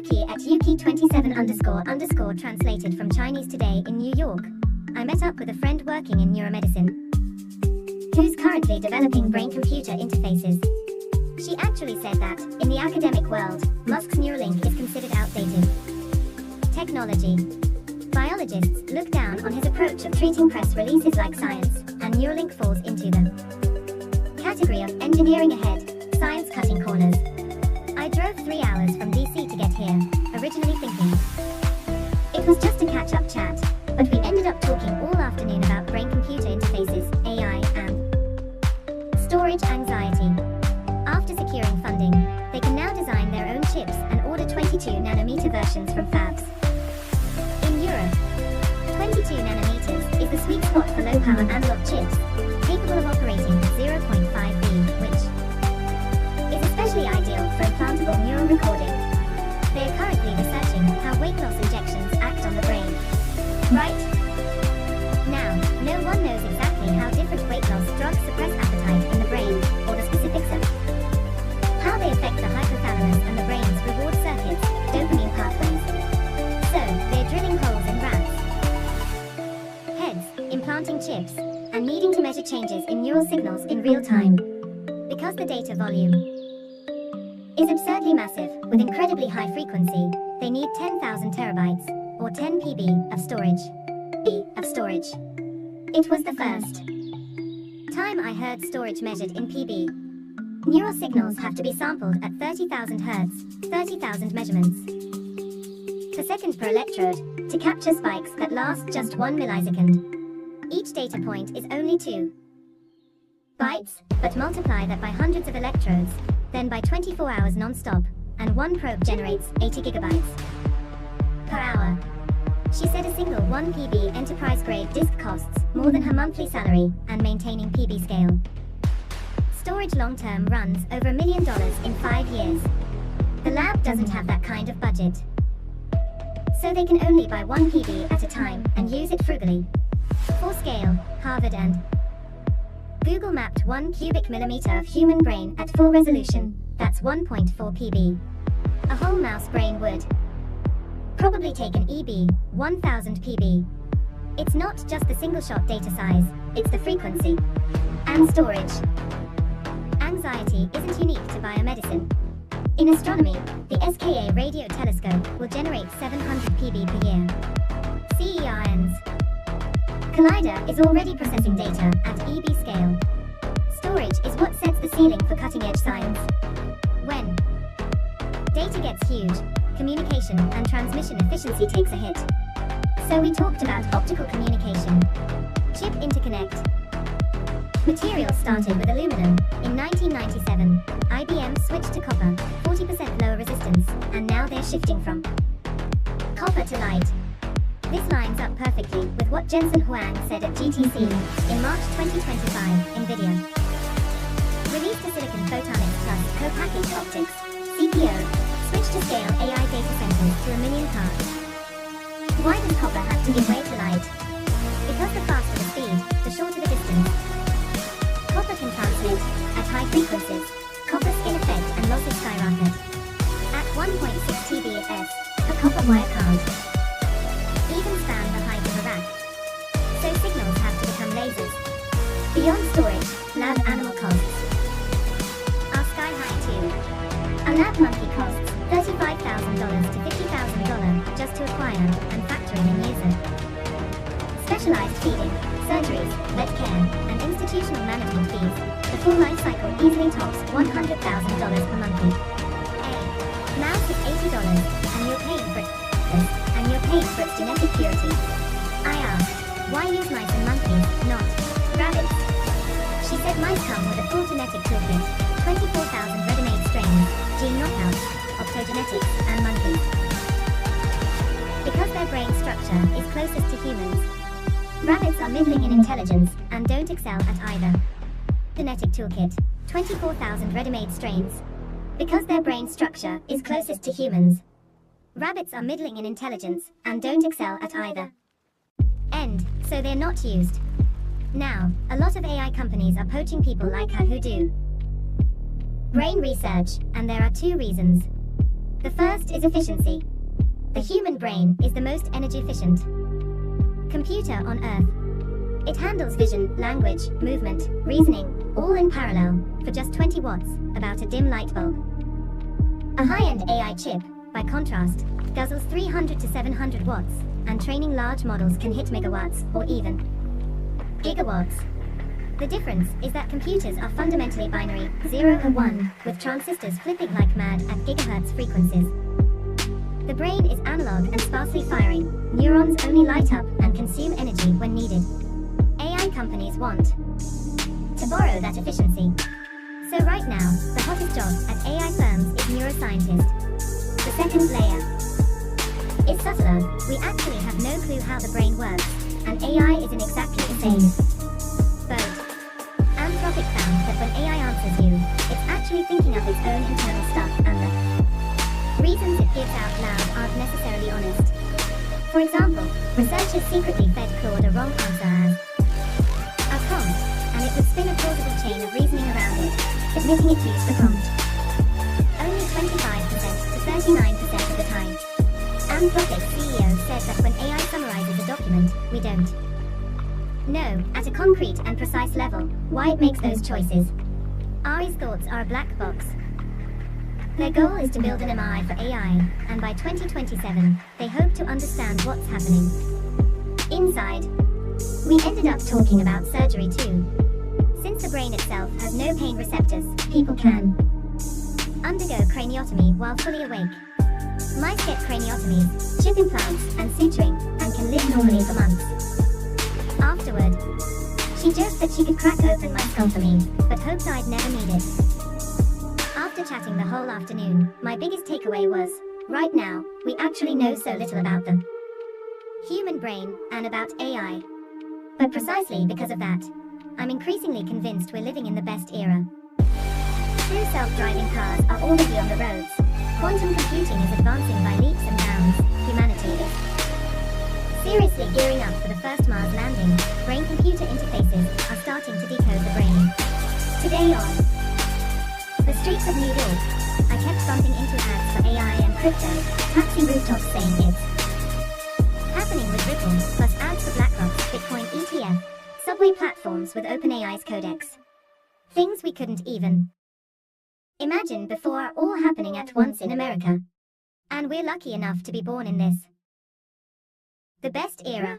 Yuki at Yuki27__ translated from Chinese Today in New York. I met up with a friend working in neuromedicine, who's currently developing brain-computer interfaces. She actually said that, in the academic world, Musk's Neuralink is considered outdated technology. Biologists look down on his approach of treating press releases like science, and Neuralink falls into the category of engineering ahead, science cutting corners. I drove 3 hours from DC to get here, originally thinking it was just a catch-up chat, but we ended up talking all afternoon about brain-computer interfaces, AI, and storage anxiety. After securing funding, they can now design their own chips and order 22-nanometer versions from fabs. In Europe, 22 nanometers is the sweet spot for low-power analog chips, capable of operating at 0.5V, which is especially ideal for implantable neural recording. They are currently researching how weight loss injections act on the brain. Right now, no one knows exactly how different weight loss drugs suppress appetite in the brain, or the specifics of how they affect the hypothalamus and the brain's reward circuits, dopamine pathways. So, they're drilling holes in rats' heads, implanting chips, and needing to measure changes in neural signals in real time. Because the data volume is absurdly massive, with incredibly high frequency, they need 10,000 terabytes, or 10 PB, of storage. It was the first time I heard storage measured in PB. Neural signals have to be sampled at 30,000 Hz, 30,000 measurements per second per electrode, to capture spikes that last just 1 millisecond. Each data point is only 2 bytes, but multiply that by hundreds of electrodes, then by 24 hours non-stop, and one probe generates 80 gigabytes per hour. She said a single 1 PB enterprise-grade disk costs more than her monthly salary, and maintaining PB scale storage long-term runs over $1 million in 5 years. The lab doesn't have that kind of budget, so they can only buy 1 PB at a time, and use it frugally. For scale, Harvard and Google mapped 1 cubic millimeter of human brain at full resolution, that's 1.4 PB. A whole mouse brain would probably take an EB, 1000 PB. It's not just the single-shot data size, it's the frequency and storage. Anxiety isn't unique to biomedicine. In astronomy, the SKA radio telescope will generate 700 PB per year. CERN's Collider is already processing data at EB scale. Storage is what sets the ceiling for cutting-edge science. When data gets huge, communication and transmission efficiency takes a hit. So we talked about optical communication, chip interconnect. Materials started with aluminum. In 1997, IBM switched to copper, 40% lower resistance, and now they're shifting from copper to light. This lines up perfectly with what Jensen Huang said at GTC in March 2025. NVIDIA released a silicon photonics plus co-packaged optics (CPO) switch to scale AI data centers to 1 million parts. Why does copper have to give way to light? Because the faster the speed, the shorter the distance. Copper can transmit at high frequencies. Copper skin effect and losses skyrocket. At 1.6 TbS, a copper wire can't even span the height of a rat. So signals have to become lasers. Beyond storage, lab animal costs are sky high too. A lab monkey costs $35,000 to $50,000 just to acquire and factor in user. Specialized feeding, surgeries, vet care, and institutional management fees, the full life cycle easily tops $100,000 per monkey. A mouse is $80 and you're paying for it. And you're paying for its genetic purity. I asked, why use mice and monkeys, not rabbits? She said mice come with a full genetic toolkit, 24,000 ready-made strains, gene knockouts, optogenetics, and monkeys. Because their brain structure is closest to humans. Rabbits are middling in intelligence, and don't excel at either. Genetic toolkit, 24,000 ready-made strains. Because their brain structure is closest to humans. Rabbits are middling in intelligence, and don't excel at either. End, so they're not used. Now, a lot of AI companies are poaching people like her who do brain research, and there are 2 reasons. The first is efficiency. The human brain is the most energy efficient computer on Earth. It handles vision, language, movement, reasoning, all in parallel, for just 20 watts, about a dim light bulb. A high-end AI chip, by contrast, guzzles 300 to 700 watts, and training large models can hit megawatts, or even gigawatts. The difference is that computers are fundamentally binary, 0 and 1, with transistors flipping like mad at gigahertz frequencies. The brain is analog and sparsely firing. Neurons only light up and consume energy when needed. AI companies want to borrow that efficiency. So right now, the hottest job at AI firms is neuroscientist. The second layer is subtler. We actually have no clue how the brain works, and AI isn't exactly the same. But Anthropic found that when AI answers you, it's actually thinking up its own internal stuff, and the reasons it gives out loud aren't necessarily honest. For example, researchers secretly fed Claude a wrong answer as a prompt, and it would spin a plausible chain of reasoning around it, admitting it used the prompt only 25% to 39% of the time. Anthropic CEO said that when AI summarizes a document, we don't know, at a concrete and precise level, why it makes those choices. Ari's thoughts are a black box. Their goal is to build an MRI for AI, and by 2027, they hope to understand what's happening inside. We ended up talking about surgery too. Since the brain itself has no pain receptors, people can undergo craniotomy while fully awake. Mice get craniotomies, chip implants, and suturing, and can live normally for months. Afterward, she joked that she could crack open my skull for me, but hoped I'd never need it. After chatting the whole afternoon, my biggest takeaway was, right now, we actually know so little about the human brain, and about AI. But precisely because of that, I'm increasingly convinced we're living in the best era. True self-driving cars are already on the roads. Quantum computing is advancing by leaps and bounds. Humanity is seriously gearing up for the first Mars landing. Brain-computer interfaces are starting to decode the brain. Today on the streets of New York, I kept bumping into ads for AI and crypto, taxi rooftops saying it's happening with Ripple, plus ads for BlackRock's Bitcoin ETF, subway platforms with OpenAI's codex. Things we couldn't even imagine before are all happening at once in America. And we're lucky enough to be born in this, the best era.